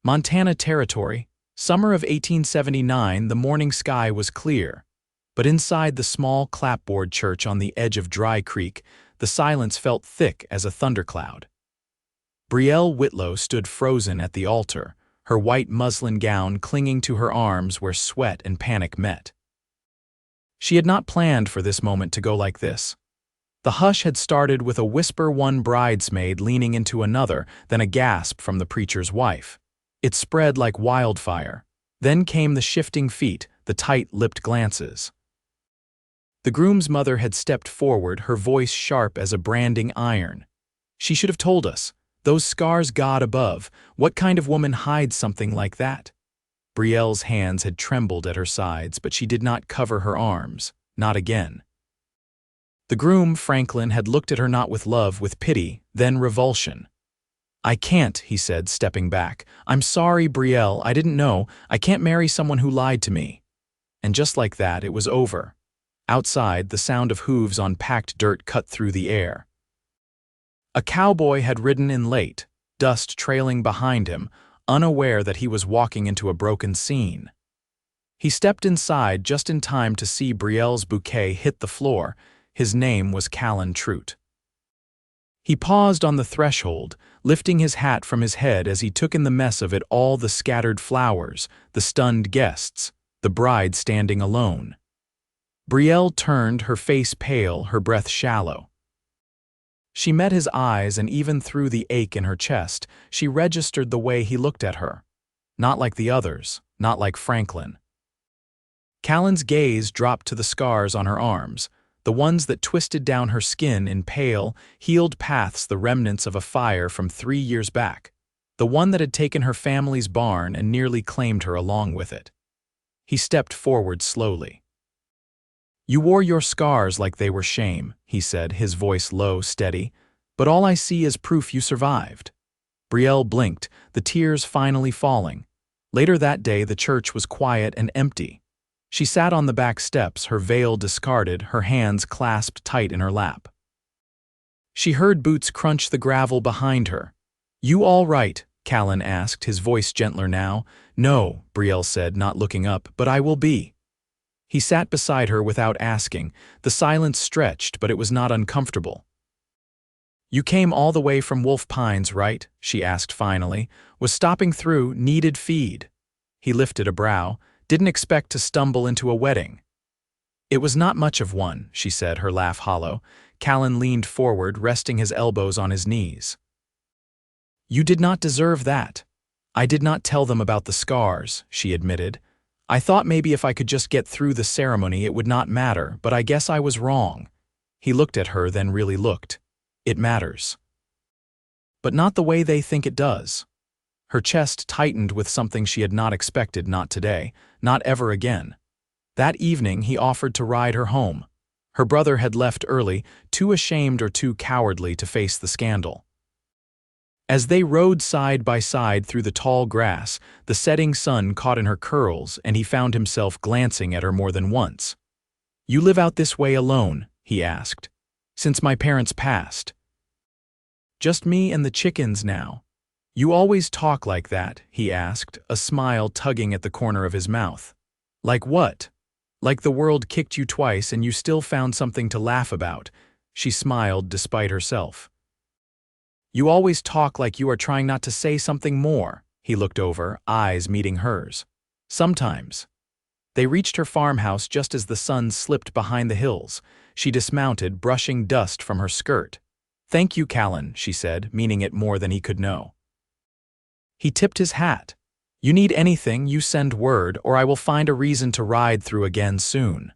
Montana Territory, summer of 1879. The morning sky was clear, but inside the small clapboard church on the edge of Dry Creek, the silence felt thick as a thundercloud. Brielle Whitlow stood frozen at the altar, her white muslin gown clinging to her arms where sweat and panic met. She had not planned for this moment to go like this. The hush had started with a whisper, one bridesmaid leaning into another, then a gasp from the preacher's wife. It spread like wildfire. Then came the shifting feet, the tight-lipped glances. The groom's mother had stepped forward, her voice sharp as a branding iron. "She should have told us. Those scars, God above, what kind of woman hides something like that?" Brielle's hands had trembled at her sides, but she did not cover her arms, not again. The groom, Franklin, had looked at her not with love, with pity, then revulsion. "I can't," he said, stepping back. "I'm sorry, Brielle, I didn't know. I can't marry someone who lied to me." And just like that, it was over. Outside, the sound of hooves on packed dirt cut through the air. A cowboy had ridden in late, dust trailing behind him, unaware that he was walking into a broken scene. He stepped inside just in time to see Brielle's bouquet hit the floor. His name was Callen Truett. He paused on the threshold, lifting his hat from his head as he took in the mess of it all, the scattered flowers, the stunned guests, the bride standing alone. Brielle turned, her face pale, her breath shallow. She met his eyes, and even through the ache in her chest, she registered the way he looked at her. Not like the others, not like Franklin. Callen's gaze dropped to the scars on her arms, the ones that twisted down her skin in pale, healed paths, the remnants of a fire from 3 years back, the one that had taken her family's barn and nearly claimed her along with it. He stepped forward slowly. "You wore your scars like they were shame," he said, his voice low, steady, "but all I see is proof you survived." Brielle blinked, the tears finally falling. Later that day, the church was quiet and empty. She sat on the back steps, her veil discarded, her hands clasped tight in her lap. She heard boots crunch the gravel behind her. "You all right?" Callen asked, his voice gentler now. "No," Brielle said, not looking up, "but I will be." He sat beside her without asking. The silence stretched, but it was not uncomfortable. "You came all the way from Wolf Pines, right?" she asked finally. "Was stopping through, needed feed." He lifted a brow. "Didn't expect to stumble into a wedding." "It was not much of one," she said, her laugh hollow. Callen leaned forward, resting his elbows on his knees. "You did not deserve that. I did not tell them about the scars," she admitted. "I thought maybe if I could just get through the ceremony it would not matter, but I guess I was wrong." He looked at her, then really looked. "It matters. But not the way they think it does." Her chest tightened with something she had not expected, not today, not ever again. That evening he offered to ride her home. Her brother had left early, too ashamed or too cowardly to face the scandal. As they rode side by side through the tall grass, the setting sun caught in her curls, and he found himself glancing at her more than once. "You live out this way alone?" he asked. "Since my parents passed." "Just me and the chickens now." "You always talk like that," he asked, a smile tugging at the corner of his mouth. "Like what?" "Like the world kicked you twice and you still found something to laugh about." She smiled despite herself. "You always talk like you are trying not to say something more." He looked over, eyes meeting hers. "Sometimes." They reached her farmhouse just as the sun slipped behind the hills. She dismounted, brushing dust from her skirt. "Thank you, Callen," she said, meaning it more than he could know. He tipped his hat. "You need anything, you send word, or I will find a reason to ride through again soon."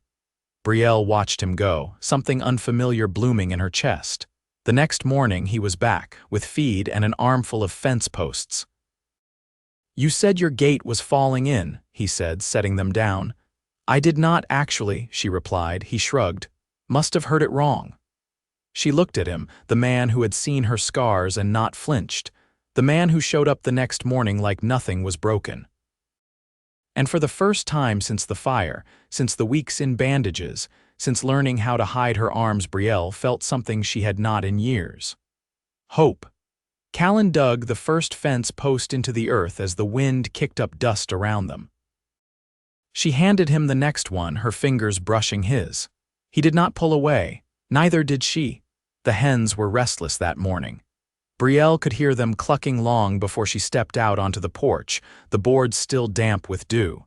Brielle watched him go, something unfamiliar blooming in her chest. The next morning he was back, with feed and an armful of fence posts. "You said your gate was falling in," he said, setting them down. "I did not actually," she replied. He shrugged. "Must have heard it wrong." She looked at him, the man who had seen her scars and not flinched, the man who showed up the next morning like nothing was broken. And for the first time since the fire, since the weeks in bandages, since learning how to hide her arms, Brielle felt something she had not in years. Hope. Callen dug the first fence post into the earth as the wind kicked up dust around them. She handed him the next one, her fingers brushing his. He did not pull away, neither did she. The hens were restless that morning. Brielle could hear them clucking long before she stepped out onto the porch, the boards still damp with dew.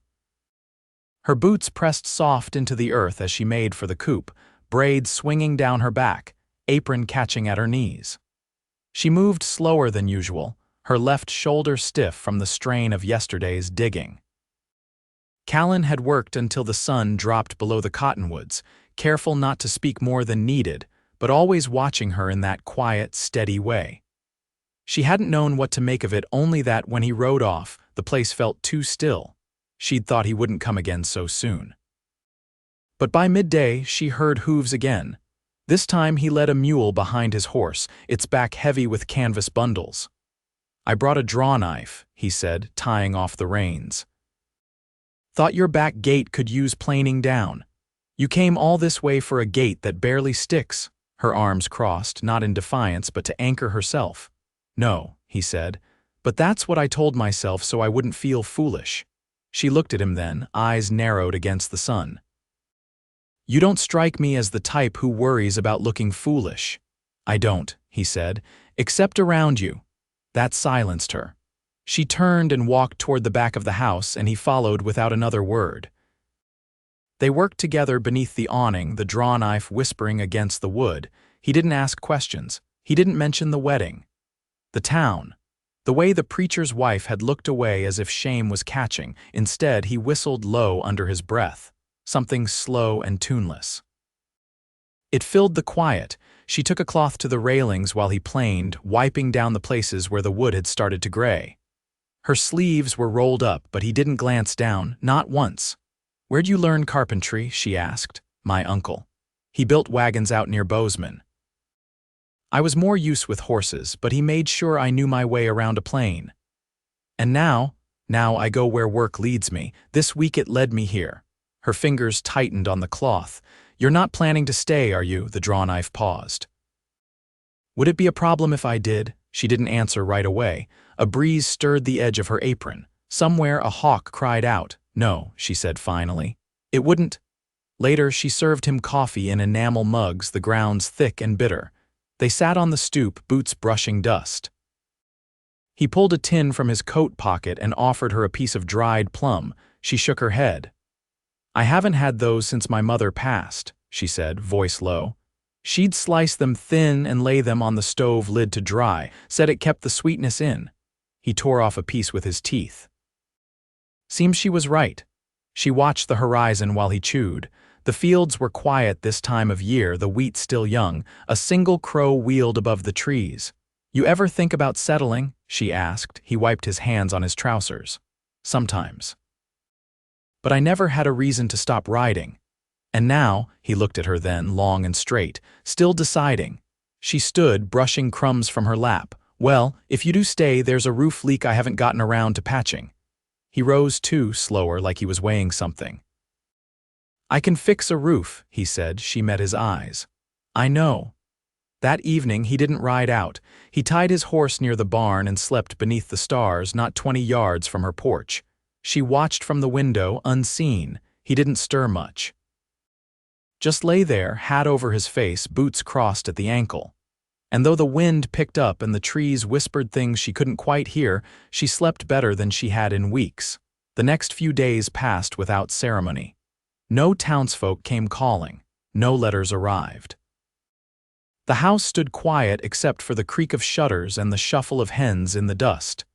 Her boots pressed soft into the earth as she made for the coop, braids swinging down her back, apron catching at her knees. She moved slower than usual, her left shoulder stiff from the strain of yesterday's digging. Callen had worked until the sun dropped below the cottonwoods, careful not to speak more than needed, but always watching her in that quiet, steady way. She hadn't known what to make of it, only that when he rode off, the place felt too still. She'd thought he wouldn't come again so soon. But by midday, she heard hooves again. This time he led a mule behind his horse, its back heavy with canvas bundles. "I brought a draw knife," he said, tying off the reins. "Thought your back gate could use planing down. You came all this way for a gate that barely sticks," her arms crossed, not in defiance but to anchor herself. "No," he said, "but that's what I told myself so I wouldn't feel foolish." She looked at him then, eyes narrowed against the sun. "You don't strike me as the type who worries about looking foolish." "I don't," he said, "except around you." That silenced her. She turned and walked toward the back of the house, and he followed without another word. They worked together beneath the awning, the draw knife whispering against the wood. He didn't ask questions. He didn't mention the wedding. The town. The way the preacher's wife had looked away as if shame was catching. Instead, he whistled low under his breath, something slow and tuneless. It filled the quiet. She took a cloth to the railings while he planed, wiping down the places where the wood had started to gray. Her sleeves were rolled up, but he didn't glance down, not once. "Where'd you learn carpentry?" she asked. "My uncle. He built wagons out near Bozeman. I was more use with horses, but he made sure I knew my way around a plain. And now I go where work leads me. This week it led me here." Her fingers tightened on the cloth. "You're not planning to stay, are you?" The draw knife paused. "Would it be a problem if I did?" She didn't answer right away. A breeze stirred the edge of her apron. Somewhere a hawk cried out. "No," she said finally. "It wouldn't." Later she served him coffee in enamel mugs, the grounds thick and bitter. They sat on the stoop, boots brushing dust. He pulled a tin from his coat pocket and offered her a piece of dried plum. She shook her head. "I haven't had those since my mother passed," she said, voice low. "She'd slice them thin and lay them on the stove lid to dry, said it kept the sweetness in." He tore off a piece with his teeth. Seems she was right. She watched the horizon while he chewed. The fields were quiet this time of year, the wheat still young. A single crow wheeled above the trees. "You ever think about settling?" she asked. He wiped his hands on his trousers. "Sometimes. But I never had a reason to stop riding." And now, he looked at her then, long and straight, still deciding. She stood, brushing crumbs from her lap. "Well, if you do stay, there's a roof leak I haven't gotten around to patching." He rose too, slower, like he was weighing something. "I can fix a roof," he said. She met his eyes. "I know." That evening he didn't ride out. He tied his horse near the barn and slept beneath the stars, not 20 yards from her porch. She watched from the window, unseen. He didn't stir much. Just lay there, hat over his face, boots crossed at the ankle. And though the wind picked up and the trees whispered things she couldn't quite hear, she slept better than she had in weeks. The next few days passed without ceremony. No townsfolk came calling. No letters arrived. The house stood quiet except for the creak of shutters and the shuffle of hens in the dust.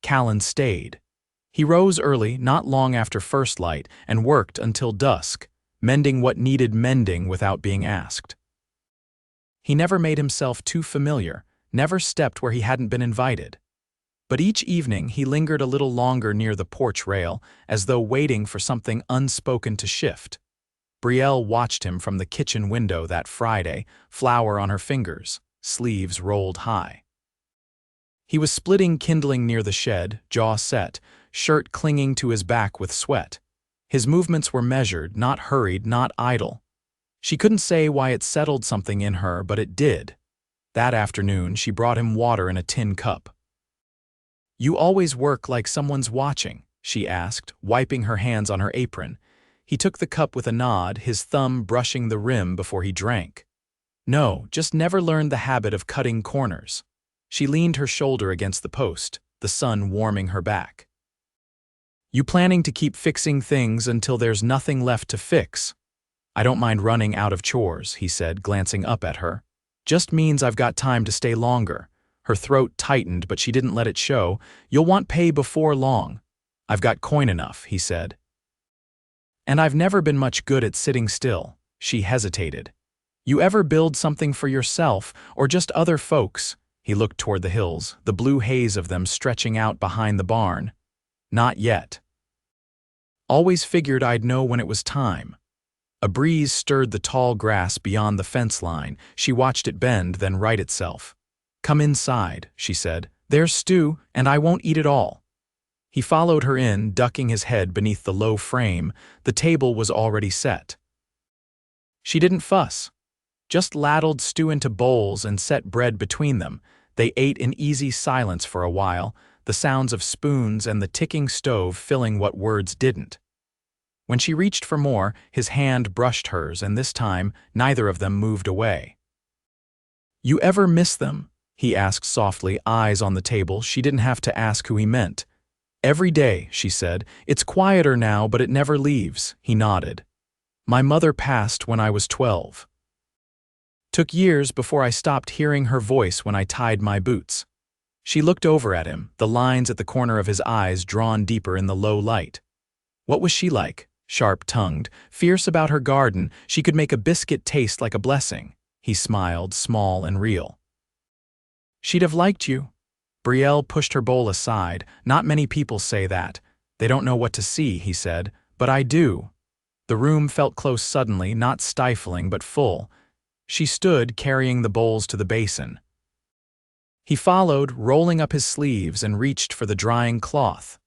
Callen stayed. He rose early, not long after first light, and worked until dusk, mending what needed mending without being asked. He never made himself too familiar, never stepped where he hadn't been invited. But each evening he lingered a little longer near the porch rail, as though waiting for something unspoken to shift. Brielle watched him from the kitchen window that Friday, flour on her fingers, sleeves rolled high. He was splitting kindling near the shed, jaw set, shirt clinging to his back with sweat. His movements were measured, not hurried, not idle. She couldn't say why it settled something in her, but it did. That afternoon, she brought him water in a tin cup. "You always work like someone's watching," she asked, wiping her hands on her apron. He took the cup with a nod, his thumb brushing the rim before he drank. "No, just never learned the habit of cutting corners." She leaned her shoulder against the post, the sun warming her back. "You planning to keep fixing things until there's nothing left to fix?" "I don't mind running out of chores," he said, glancing up at her. "Just means I've got time to stay longer." Her throat tightened, but she didn't let it show. "You'll want pay before long." "I've got coin enough," he said. "And I've never been much good at sitting still." She hesitated. "You ever build something for yourself, or just other folks?" He looked toward the hills, the blue haze of them stretching out behind the barn. "Not yet. Always figured I'd know when it was time." A breeze stirred the tall grass beyond the fence line. She watched it bend, then right itself. "Come inside," she said. "There's stew, and I won't eat it all." He followed her in, ducking his head beneath the low frame. The table was already set. She didn't fuss. Just ladled stew into bowls and set bread between them. They ate in easy silence for a while, the sounds of spoons and the ticking stove filling what words didn't. When she reached for more, his hand brushed hers, and this time, neither of them moved away. "You ever miss them?" he asked softly, eyes on the table. She didn't have to ask who he meant. "Every day," she said. "It's quieter now, but it never leaves." He nodded. "My mother passed when I was 12. Took years before I stopped hearing her voice when I tied my boots." She looked over at him, the lines at the corner of his eyes drawn deeper in the low light. "What was she like?" Sharp-tongued, fierce about her garden, she could make a biscuit taste like a blessing. He smiled, small and real. "She'd have liked you." Brielle pushed her bowl aside. "Not many people say that. They don't know what to see," he said. "But I do." The room felt close suddenly, not stifling, but full. She stood, carrying the bowls to the basin. He followed, rolling up his sleeves, and reached for the drying cloth.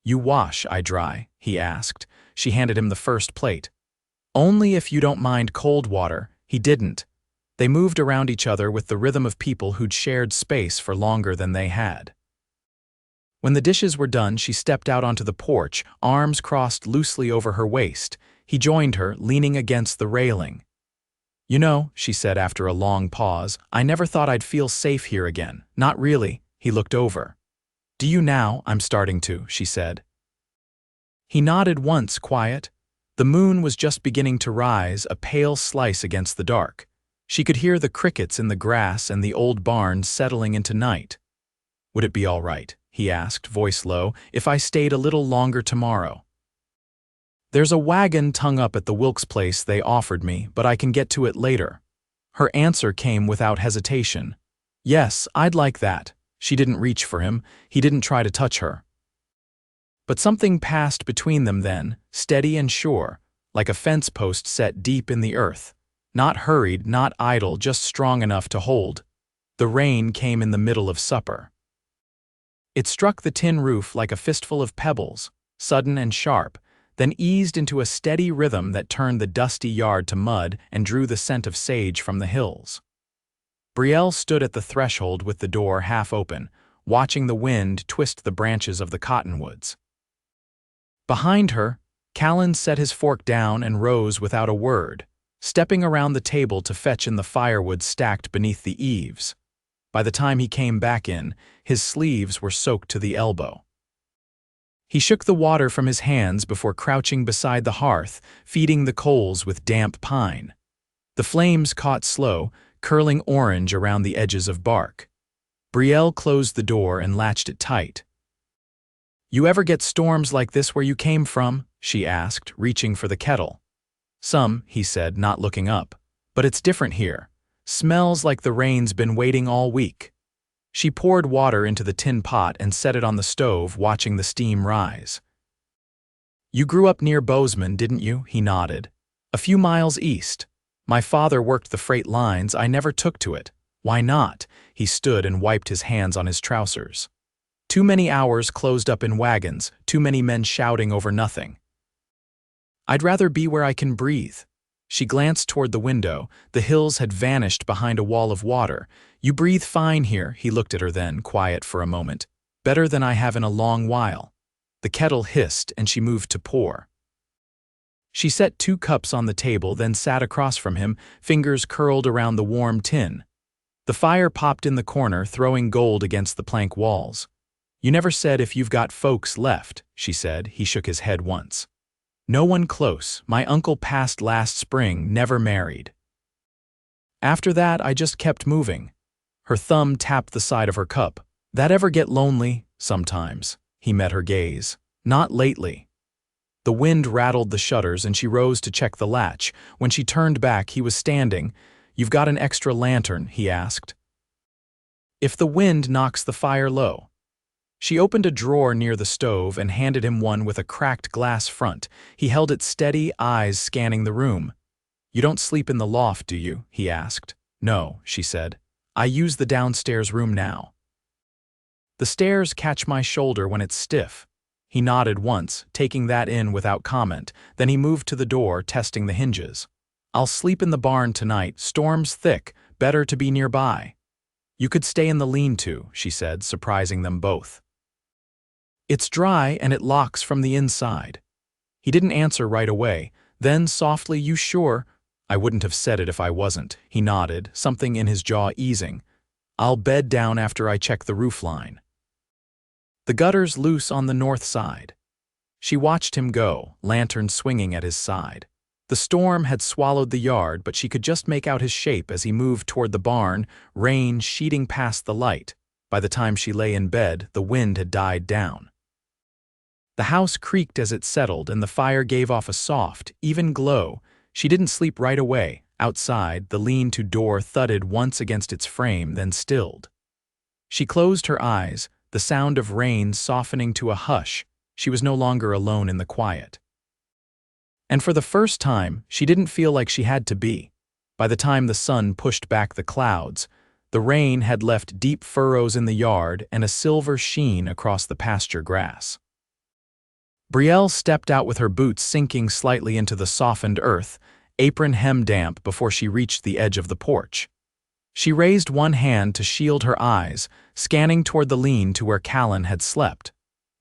"You wash, I dry?" he asked. She handed him the first plate. "Only if you don't mind cold water." He didn't. They moved around each other with the rhythm of people who'd shared space for longer than they had. When the dishes were done, she stepped out onto the porch, arms crossed loosely over her waist. He joined her, leaning against the railing. "You know," she said after a long pause, "I never thought I'd feel safe here again." "Not really." He looked over. "Do you now?" "I'm starting to," she said. He nodded once, quiet. The moon was just beginning to rise, a pale slice against the dark. She could hear the crickets in the grass and the old barn settling into night. "Would it be all right," he asked, voice low, "if I stayed a little longer tomorrow? There's a wagon tongue up at the Wilkes place they offered me, but I can get to it later." Her answer came without hesitation. "Yes, I'd like that." She didn't reach for him. He didn't try to touch her. But something passed between them then, steady and sure, like a fence post set deep in the earth. Not hurried, not idle, just strong enough to hold. The rain came in the middle of supper. It struck the tin roof like a fistful of pebbles, sudden and sharp, then eased into a steady rhythm that turned the dusty yard to mud and drew the scent of sage from the hills. Brielle stood at the threshold with the door half open, watching the wind twist the branches of the cottonwoods. Behind her, Callen set his fork down and rose without a word, stepping around the table to fetch in the firewood stacked beneath the eaves. By the time he came back in, his sleeves were soaked to the elbow. He shook the water from his hands before crouching beside the hearth, feeding the coals with damp pine. The flames caught slow, curling orange around the edges of bark. Brielle closed the door and latched it tight. "You ever get storms like this where you came from?" she asked, reaching for the kettle. "Some," he said, not looking up. "But it's different here. Smells like the rain's been waiting all week." She poured water into the tin pot and set it on the stove, watching the steam rise. "You grew up near Bozeman, didn't you?" He nodded. "A few miles east. My father worked the freight lines. I never took to it." "Why not?" He stood and wiped his hands on his trousers. "Too many hours closed up in wagons, too many men shouting over nothing. I'd rather be where I can breathe." She glanced toward the window. The hills had vanished behind a wall of water. "You breathe fine here," he looked at her then, quiet for a moment. "Better than I have in a long while." The kettle hissed, and she moved to pour. She set 2 cups on the table, then sat across from him, fingers curled around the warm tin. The fire popped in the corner, throwing gold against the plank walls. "You never said if you've got folks left," she said. He shook his head once. "No one close. My uncle passed last spring, never married." After that, I just kept moving. Her thumb tapped the side of her cup. "That ever get lonely?" "Sometimes." He met her gaze. "Not lately." The wind rattled the shutters and she rose to check the latch. When she turned back, he was standing. "You've got an extra lantern?" he asked. "If the wind knocks the fire low." She opened a drawer near the stove and handed him one with a cracked glass front. He held it steady, eyes scanning the room. "You don't sleep in the loft, do you?" he asked. "No," she said. "I use the downstairs room now. The stairs catch my shoulder when it's stiff." He nodded once, taking that in without comment. Then he moved to the door, testing the hinges. "I'll sleep in the barn tonight. Storm's thick. Better to be nearby." "You could stay in the lean-to," she said, surprising them both. "It's dry and it locks from the inside." He didn't answer right away. Then softly, "You sure?" "I wouldn't have said it if I wasn't." He nodded, something in his jaw easing. "I'll bed down after I check the roofline." "The gutter's loose on the north side." She watched him go, lantern swinging at his side. The storm had swallowed the yard, but she could just make out his shape as he moved toward the barn, rain sheeting past the light. By the time she lay in bed, the wind had died down. The house creaked as it settled, and the fire gave off a soft, even glow. She didn't sleep right away. Outside, the lean-to door thudded once against its frame, then stilled. She closed her eyes, the sound of rain softening to a hush. She was no longer alone in the quiet. And for the first time, she didn't feel like she had to be. By the time the sun pushed back the clouds, the rain had left deep furrows in the yard and a silver sheen across the pasture grass. Brielle stepped out with her boots sinking slightly into the softened earth, apron hem damp before she reached the edge of the porch. She raised one hand to shield her eyes, scanning toward the lean-to where Callen had slept.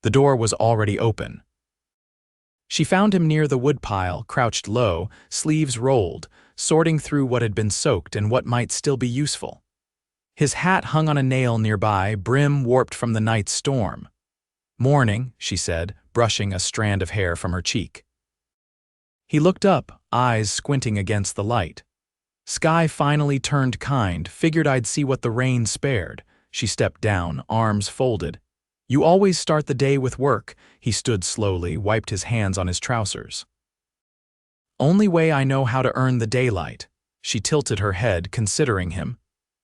The door was already open. She found him near the woodpile, crouched low, sleeves rolled, sorting through what had been soaked and what might still be useful. His hat hung on a nail nearby, brim warped from the night's storm. "Morning," she said, brushing a strand of hair from her cheek. He looked up, eyes squinting against the light. "Sky finally turned kind, figured I'd see what the rain spared." She stepped down, arms folded. "You always start the day with work." He stood slowly, wiped his hands on his trousers. "Only way I know how to earn the daylight." She tilted her head, considering him.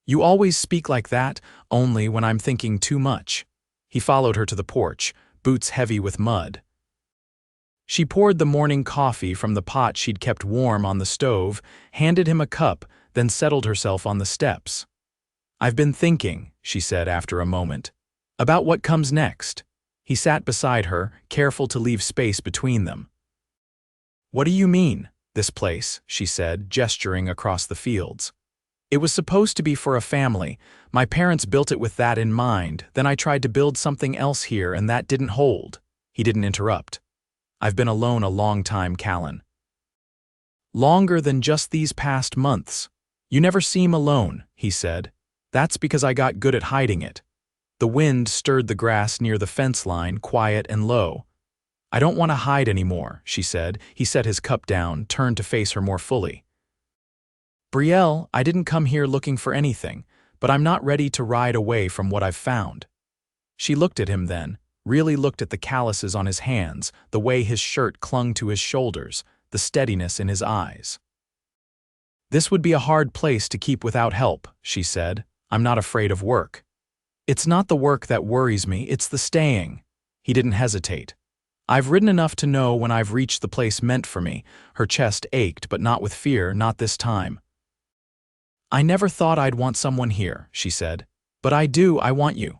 "You always speak like that, only when I'm thinking too much." He followed her to the porch, boots heavy with mud. She poured the morning coffee from the pot she'd kept warm on the stove, handed him a cup, then settled herself on the steps. "I've been thinking," she said after a moment, "about what comes next." He sat beside her, careful to leave space between them. "What do you mean, this place?" she said, gesturing across the fields. "It was supposed to be for a family. My parents built it with that in mind. Then I tried to build something else here, and that didn't hold." He didn't interrupt. "I've been alone a long time, Callen." "Longer than just these past months." "You never seem alone," he said. "That's because I got good at hiding it." The wind stirred the grass near the fence line, quiet and low. "I don't want to hide anymore," she said. He set his cup down, turned to face her more fully. "Brielle, I didn't come here looking for anything, but I'm not ready to ride away from what I've found." She looked at him then, really looked at the calluses on his hands, the way his shirt clung to his shoulders, the steadiness in his eyes. "This would be a hard place to keep without help," she said. "I'm not afraid of work." "It's not the work that worries me, it's the staying." He didn't hesitate. "I've ridden enough to know when I've reached the place meant for me." Her chest ached, but not with fear, not this time. "I never thought I'd want someone here," she said. "But I do, I want you."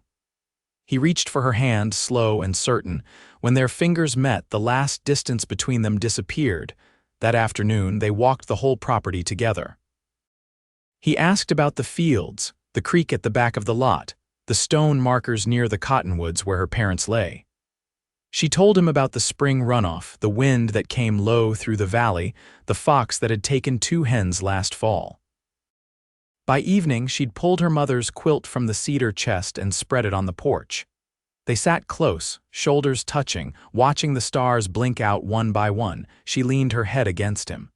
He reached for her hand, slow and certain. When their fingers met, the last distance between them disappeared. That afternoon, they walked the whole property together. He asked about the fields, the creek at the back of the lot, the stone markers near the cottonwoods where her parents lay. She told him about the spring runoff, the wind that came low through the valley, the fox that had taken 2 hens last fall. By evening, she'd pulled her mother's quilt from the cedar chest and spread it on the porch. They sat close, shoulders touching, watching the stars blink out one by one. She leaned her head against him.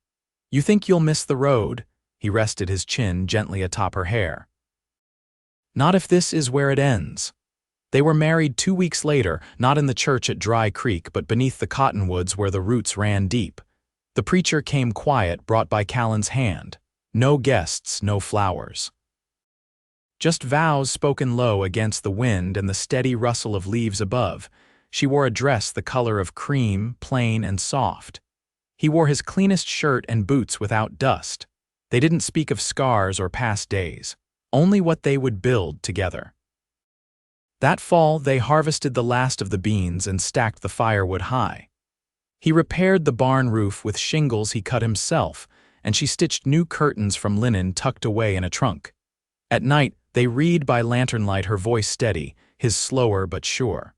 "You think you'll miss the road?" He rested his chin gently atop her hair. "Not if this is where it ends." They were married 2 weeks later, not in the church at Dry Creek, but beneath the cottonwoods where the roots ran deep. The preacher came quiet, brought by Callen's hand. No guests, no flowers. Just vows spoken low against the wind and the steady rustle of leaves above. She wore a dress the color of cream, plain and soft. He wore his cleanest shirt and boots without dust. They didn't speak of scars or past days, only what they would build together. That fall, they harvested the last of the beans and stacked the firewood high. He repaired the barn roof with shingles he cut himself, and she stitched new curtains from linen tucked away in a trunk. At night, they read by lantern light, her voice steady, his slower but sure.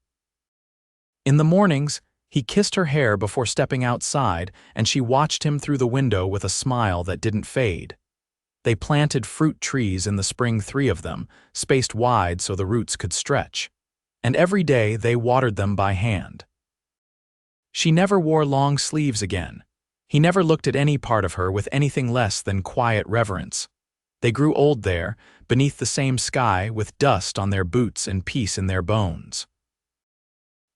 In the mornings, he kissed her hair before stepping outside, and she watched him through the window with a smile that didn't fade. They planted fruit trees in the spring, 3 of them, spaced wide so the roots could stretch. And every day they watered them by hand. She never wore long sleeves again. He never looked at any part of her with anything less than quiet reverence. They grew old there, beneath the same sky, with dust on their boots and peace in their bones.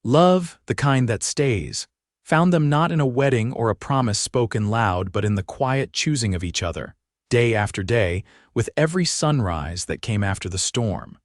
Love, the kind that stays, found them not in a wedding or a promise spoken loud, but in the quiet choosing of each other, day after day, with every sunrise that came after the storm.